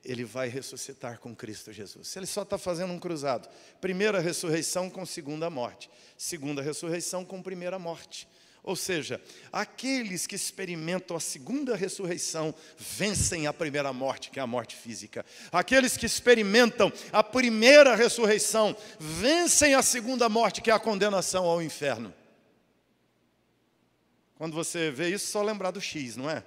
ele vai ressuscitar com Cristo Jesus. Ele só está fazendo um cruzado. Primeira ressurreição com segunda morte, segunda ressurreição com primeira morte. Ou seja, aqueles que experimentam a segunda ressurreição vencem a primeira morte, que é a morte física. Aqueles que experimentam a primeira ressurreição vencem a segunda morte, que é a condenação ao inferno. Quando você vê isso, só lembrar do X, não é?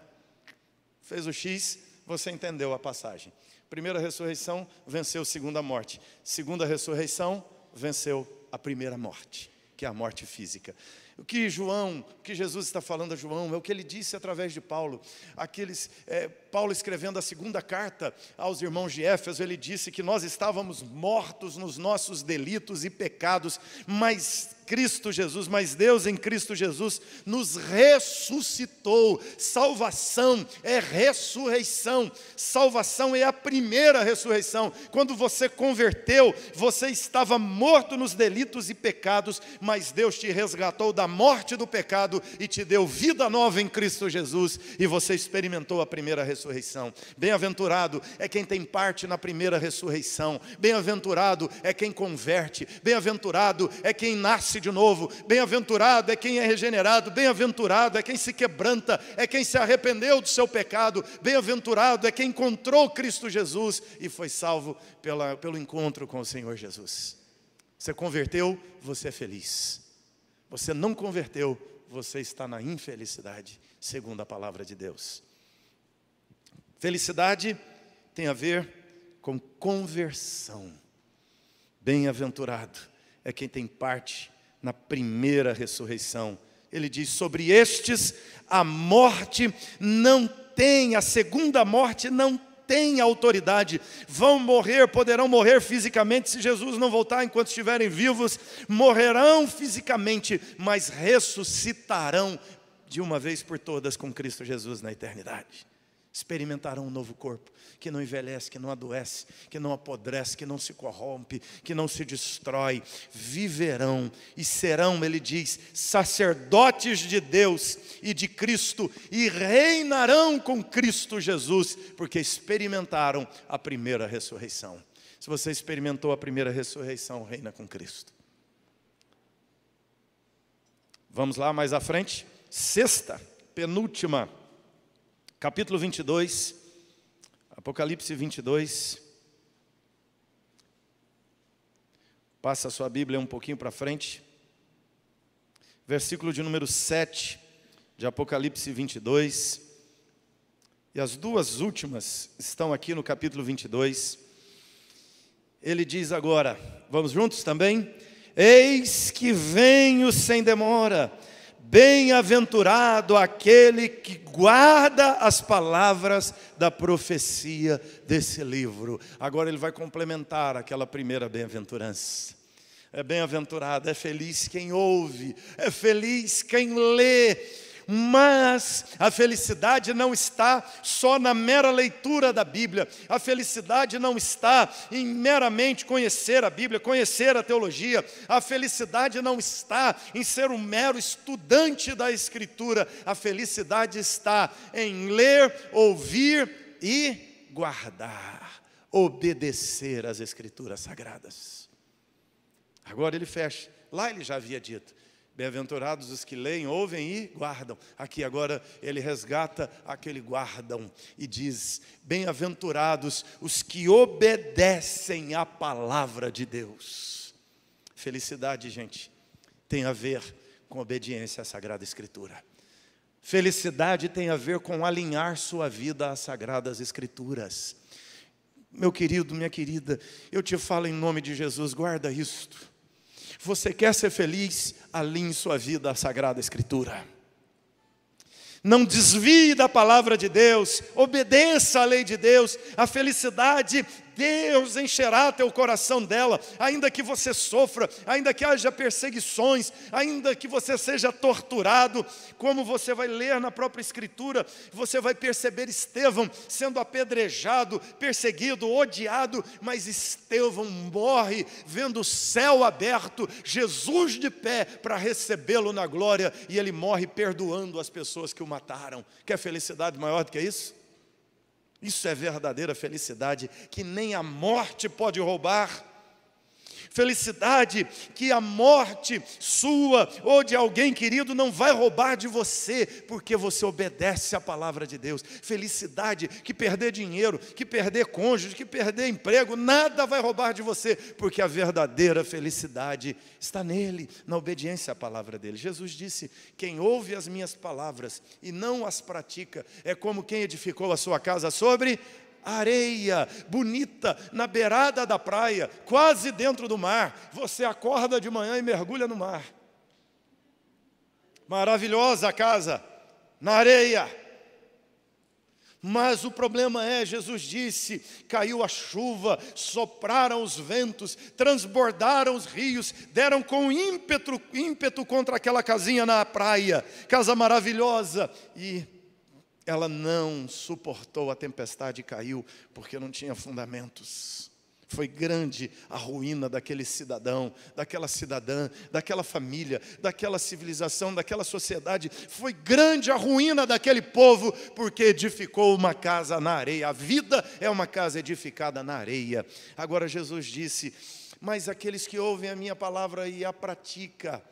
Fez o X, você entendeu a passagem. Primeira ressurreição venceu a segunda morte. Segunda ressurreição venceu a primeira morte, que é a morte física. O que Jesus está falando a João é o que ele disse através de Paulo. Paulo escrevendo a segunda carta aos irmãos de Éfeso, ele disse que nós estávamos mortos nos nossos delitos e pecados, mas Deus em Cristo Jesus nos ressuscitou. Salvação é ressurreição. Salvação é a primeira ressurreição. Quando você converteu, você estava morto nos delitos e pecados, mas Deus te resgatou da morte do pecado e te deu vida nova em Cristo Jesus, e você experimentou a primeira ressurreição. Bem-aventurado é quem tem parte na primeira ressurreição. Bem-aventurado é quem converte. Bem-aventurado é quem nasce nasce de novo, bem-aventurado é quem é regenerado, bem-aventurado é quem se quebranta, é quem se arrependeu do seu pecado, bem-aventurado é quem encontrou Cristo Jesus e foi salvo pelo encontro com o Senhor Jesus. Você converteu, você é feliz. Você não converteu, você está na infelicidade, segundo a palavra de Deus. Felicidade tem a ver com conversão. Bem-aventurado é quem tem parte na primeira ressurreição. Ele diz, sobre estes a morte não tem, a segunda morte não tem autoridade. Vão morrer, poderão morrer fisicamente se Jesus não voltar enquanto estiverem vivos. Morrerão fisicamente, mas ressuscitarão de uma vez por todas com Cristo Jesus na eternidade. Experimentarão um novo corpo, que não envelhece, que não adoece, que não apodrece, que não se corrompe, que não se destrói. Viverão e serão, ele diz, sacerdotes de Deus e de Cristo, e reinarão com Cristo Jesus, porque experimentaram a primeira ressurreição. Se você experimentou a primeira ressurreição, reina com Cristo. Vamos lá mais à frente. Sexta, penúltima, capítulo 22, Apocalipse 22. Passa a sua Bíblia um pouquinho para frente. Versículo de número 7 de Apocalipse 22. E as duas últimas estão aqui no capítulo 22. Ele diz agora, vamos juntos também? Eis que venho sem demora. Bem-aventurado aquele que guarda as palavras da profecia desse livro. Agora ele vai complementar aquela primeira bem-aventurança. É bem-aventurado, é feliz quem ouve, é feliz quem lê. Mas a felicidade não está só na mera leitura da Bíblia. A felicidade não está em meramente conhecer a Bíblia, conhecer a teologia. A felicidade não está em ser um mero estudante da Escritura. A felicidade está em ler, ouvir e guardar, obedecer às Escrituras sagradas. Agora ele fecha. Lá ele já havia dito, bem-aventurados os que leem, ouvem e guardam. Aqui agora ele resgata aquele guardam e diz, bem-aventurados os que obedecem à palavra de Deus. Felicidade, gente, tem a ver com obediência à Sagrada Escritura. Felicidade tem a ver com alinhar sua vida às Sagradas Escrituras. Meu querido, minha querida, eu te falo em nome de Jesus, guarda isto. Você quer ser feliz? Alinhe sua vida à Sagrada Escritura. Não desvie da palavra de Deus, obedeça à lei de Deus. A felicidade, Deus encherá teu coração dela, ainda que você sofra, ainda que haja perseguições, ainda que você seja torturado, como você vai ler na própria Escritura, você vai perceber Estevão sendo apedrejado, perseguido, odiado, mas Estevão morre vendo o céu aberto, Jesus de pé para recebê-lo na glória, e ele morre perdoando as pessoas que o mataram. Quer felicidade maior do que isso? Isso é verdadeira felicidade, que nem a morte pode roubar. Felicidade que a morte sua ou de alguém querido não vai roubar de você, porque você obedece à palavra de Deus. Felicidade que perder dinheiro, que perder cônjuge, que perder emprego, nada vai roubar de você, porque a verdadeira felicidade está nele, na obediência à palavra dele. Jesus disse, quem ouve as minhas palavras e não as pratica, é como quem edificou a sua casa sobre areia, bonita, na beirada da praia, quase dentro do mar. Você acorda de manhã e mergulha no mar. Maravilhosa a casa, na areia. Mas o problema é, Jesus disse, caiu a chuva, sopraram os ventos, transbordaram os rios, deram com ímpeto contra aquela casinha na praia, casa maravilhosa, e ela não suportou a tempestade e caiu, porque não tinha fundamentos. Foi grande a ruína daquele cidadão, daquela cidadã, daquela família, daquela civilização, daquela sociedade. Foi grande a ruína daquele povo, porque edificou uma casa na areia. A vida é uma casa edificada na areia. Agora Jesus disse, mas aqueles que ouvem a minha palavra e a praticam.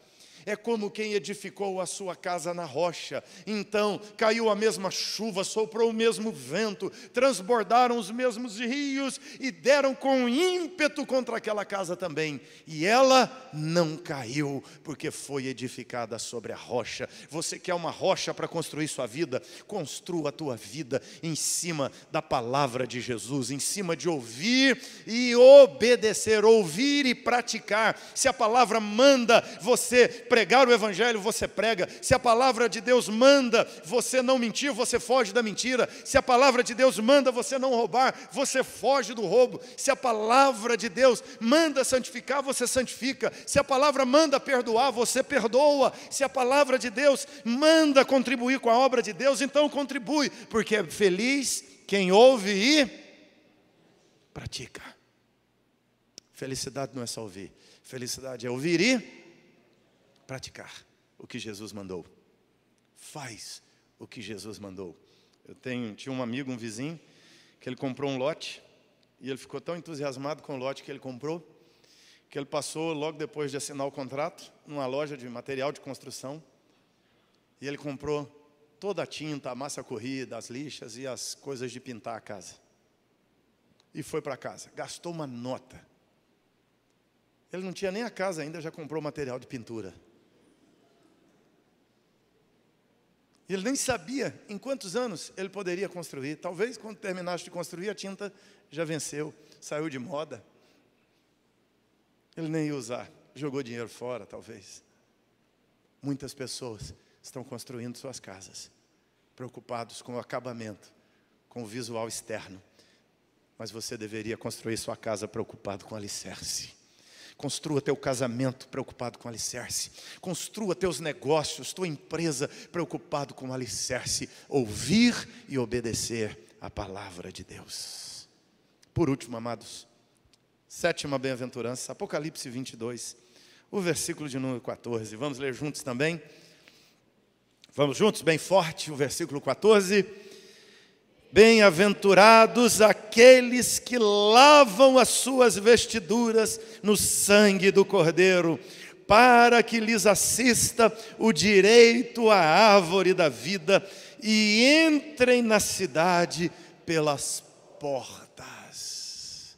É como quem edificou a sua casa na rocha. Então caiu a mesma chuva, soprou o mesmo vento, transbordaram os mesmos rios e deram com ímpeto contra aquela casa também. E ela não caiu, porque foi edificada sobre a rocha. Você quer uma rocha para construir sua vida? Construa a tua vida em cima da palavra de Jesus, em cima de ouvir e obedecer, ouvir e praticar. Se a palavra manda você pregar o evangelho, você prega. Se a palavra de Deus manda você não mentir, você foge da mentira. Se a palavra de Deus manda você não roubar, você foge do roubo. Se a palavra de Deus manda santificar, você santifica. Se a palavra manda perdoar, você perdoa. Se a palavra de Deus manda contribuir com a obra de Deus, então contribui, porque é feliz quem ouve e pratica. Felicidade não é só ouvir, felicidade é ouvir e praticar o que Jesus mandou. Faz o que Jesus mandou. Tinha um amigo, um vizinho, que ele comprou um lote, e ele ficou tão entusiasmado com o lote que ele comprou, que ele passou, logo depois de assinar o contrato, numa loja de material de construção, e ele comprou toda a tinta, a massa corrida, as lixas e as coisas de pintar a casa. E foi para casa, gastou uma nota. Ele não tinha nem a casa ainda, já comprou material de pintura. E ele nem sabia em quantos anos ele poderia construir. Talvez quando terminasse de construir, a tinta já venceu, saiu de moda. Ele nem ia usar, jogou dinheiro fora, talvez. Muitas pessoas estão construindo suas casas, preocupados com o acabamento, com o visual externo. Mas você deveria construir sua casa preocupado com o alicerce. Construa teu casamento preocupado com alicerce. Construa teus negócios, tua empresa preocupado com alicerce. Ouvir e obedecer a palavra de Deus. Por último, amados, sétima bem-aventurança, Apocalipse 22, o versículo de número 14. Vamos ler juntos também? Vamos juntos, bem forte, o versículo 14. Bem-aventurados aqueles que lavam as suas vestiduras no sangue do Cordeiro, para que lhes assista o direito à árvore da vida e entrem na cidade pelas portas.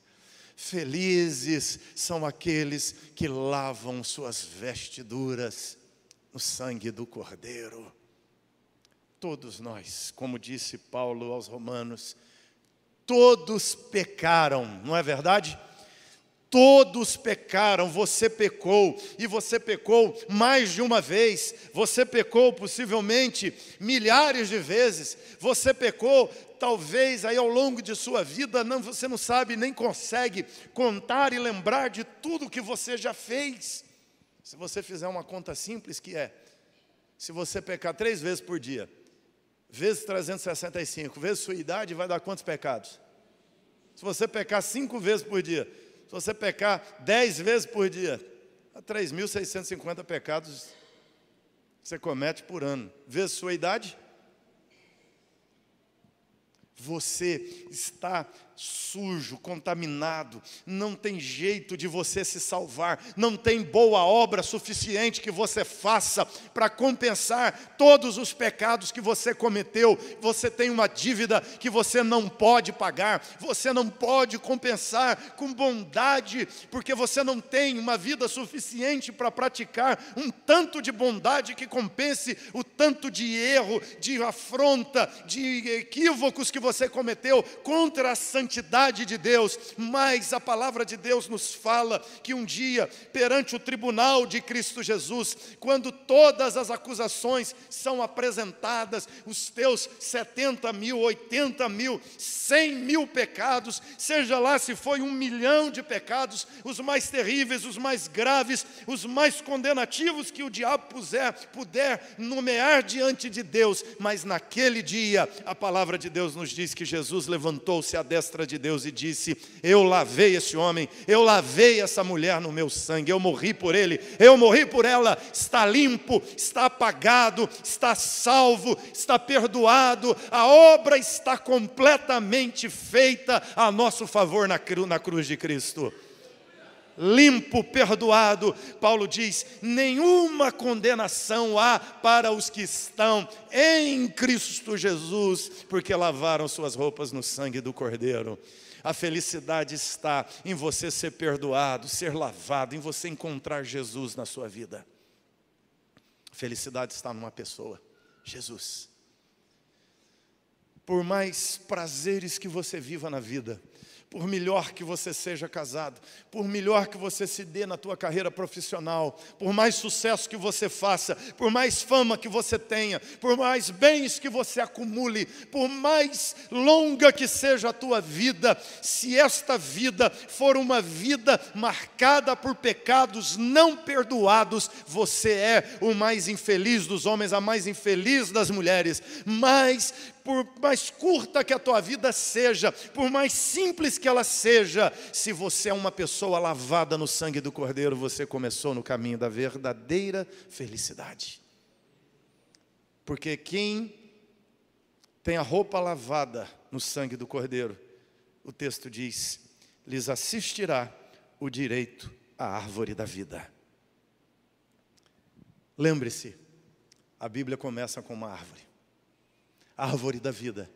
Felizes são aqueles que lavam suas vestiduras no sangue do Cordeiro. Todos nós, como disse Paulo aos Romanos, todos pecaram, não é verdade? Todos pecaram, você pecou, e você pecou mais de uma vez, você pecou possivelmente milhares de vezes, você pecou talvez aí ao longo de sua vida, você não sabe nem consegue contar e lembrar de tudo que você já fez. Se você fizer uma conta simples, que é, se você pecar 3 vezes por dia, vezes 365, vezes sua idade, vai dar quantos pecados? Se você pecar 5 vezes por dia, se você pecar 10 vezes por dia, 3.650 pecados você comete por ano. Vezes sua idade, você está sujo, contaminado, não tem jeito de você se salvar, não tem boa obra suficiente que você faça para compensar todos os pecados que você cometeu. Você tem uma dívida que você não pode pagar, você não pode compensar com bondade, porque você não tem uma vida suficiente para praticar um tanto de bondade que compense o tanto de erro, de afronta, de equívocos que você cometeu contra a santidade de Deus. Mas a palavra de Deus nos fala que um dia, perante o tribunal de Cristo Jesus, quando todas as acusações são apresentadas, os teus 70 mil, 80 mil, 100 mil pecados, seja lá se foi 1 milhão de pecados, os mais terríveis, os mais graves, os mais condenativos que o diabo puder nomear diante de Deus, mas naquele dia a palavra de Deus nos diz que Jesus levantou-se à destra de Deus e disse: eu lavei esse homem, eu lavei essa mulher no meu sangue, eu morri por ele, eu morri por ela, está limpo, está apagado, está salvo, está perdoado, a obra está completamente feita a nosso favor na cruz de Cristo. limpo, perdoado. Paulo diz: nenhuma condenação há para os que estão em Cristo Jesus, porque lavaram suas roupas no sangue do Cordeiro. A felicidade está em você ser perdoado, ser lavado, em você encontrar Jesus na sua vida. A felicidade está numa pessoa, Jesus. Por mais prazeres que você viva na vida, por melhor que você seja casado, por melhor que você se dê na tua carreira profissional, por mais sucesso que você faça, por mais fama que você tenha, por mais bens que você acumule, por mais longa que seja a tua vida, se esta vida for uma vida marcada por pecados não perdoados, você é o mais infeliz dos homens, a mais infeliz das mulheres. Mas por mais curta que a tua vida seja, por mais simples que ela seja, se você é uma pessoa lavada no sangue do Cordeiro, você começou no caminho da verdadeira felicidade. Porque quem tem a roupa lavada no sangue do Cordeiro, o texto diz, lhes assistirá o direito à árvore da vida. Lembre-se, a Bíblia começa com uma árvore. A árvore da vida,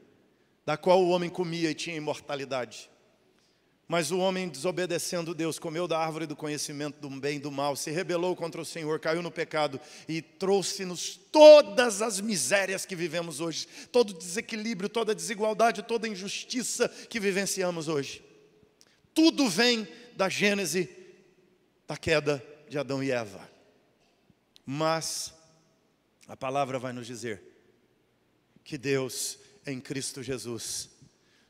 da qual o homem comia e tinha imortalidade. Mas o homem, desobedecendo Deus, comeu da árvore do conhecimento do bem e do mal, se rebelou contra o Senhor, caiu no pecado e trouxe-nos todas as misérias que vivemos hoje, todo desequilíbrio, toda desigualdade, toda injustiça que vivenciamos hoje. Tudo vem da gênese, da queda de Adão e Eva. Mas a palavra vai nos dizer que Deus, em Cristo Jesus,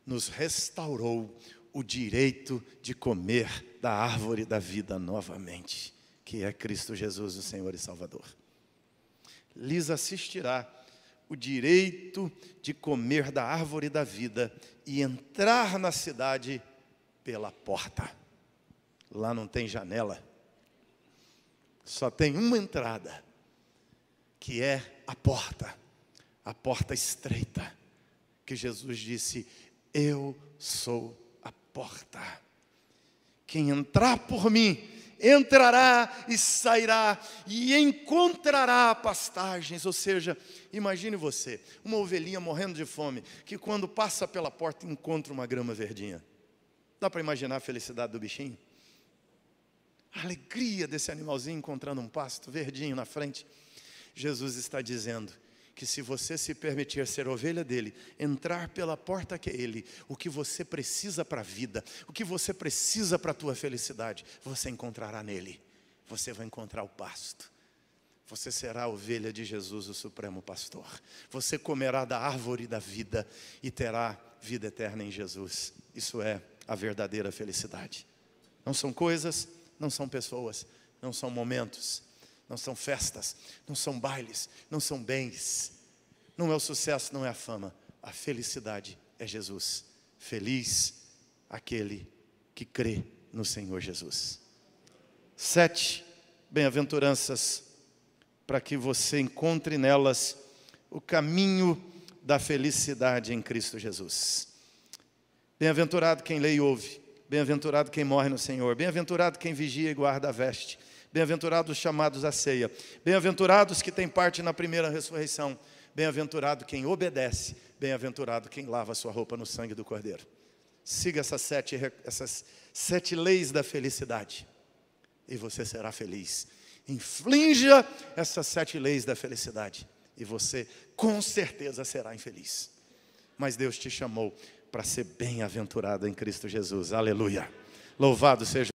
nos restaurou o direito de comer da árvore da vida novamente, que é Cristo Jesus, o Senhor e Salvador. Lhes assistirá o direito de comer da árvore da vida e entrar na cidade pela porta. Lá não tem janela, só tem uma entrada, que é a porta estreita, que Jesus disse, eu sou a porta. Quem entrar por mim, entrará e sairá, e encontrará pastagens. Ou seja, imagine você, uma ovelhinha morrendo de fome, que quando passa pela porta, encontra uma grama verdinha. Dá para imaginar a felicidade do bichinho? A alegria desse animalzinho encontrando um pasto verdinho na frente. Jesus está dizendo que se você se permitir ser ovelha dele, entrar pela porta que é ele, o que você precisa para a vida, o que você precisa para a tua felicidade, você encontrará nele. Você vai encontrar o pasto. Você será a ovelha de Jesus, o supremo pastor. Você comerá da árvore da vida e terá vida eterna em Jesus. Isso é a verdadeira felicidade. Não são coisas, não são pessoas, não são momentos, não são festas, não são bailes, não são bens. Não é o sucesso, não é a fama. A felicidade é Jesus. Feliz aquele que crê no Senhor Jesus. 7 bem-aventuranças para que você encontre nelas o caminho da felicidade em Cristo Jesus. Bem-aventurado quem lê e ouve. Bem-aventurado quem morre no Senhor. Bem-aventurado quem vigia e guarda a veste. Bem-aventurados os chamados à ceia. Bem-aventurados que têm parte na primeira ressurreição. Bem-aventurado quem obedece. Bem-aventurado quem lava a sua roupa no sangue do Cordeiro. Siga essas sete leis da felicidade e você será feliz. Inflinja essas 7 leis da felicidade e você com certeza será infeliz. Mas Deus te chamou para ser bem-aventurado em Cristo Jesus. Aleluia. Louvado seja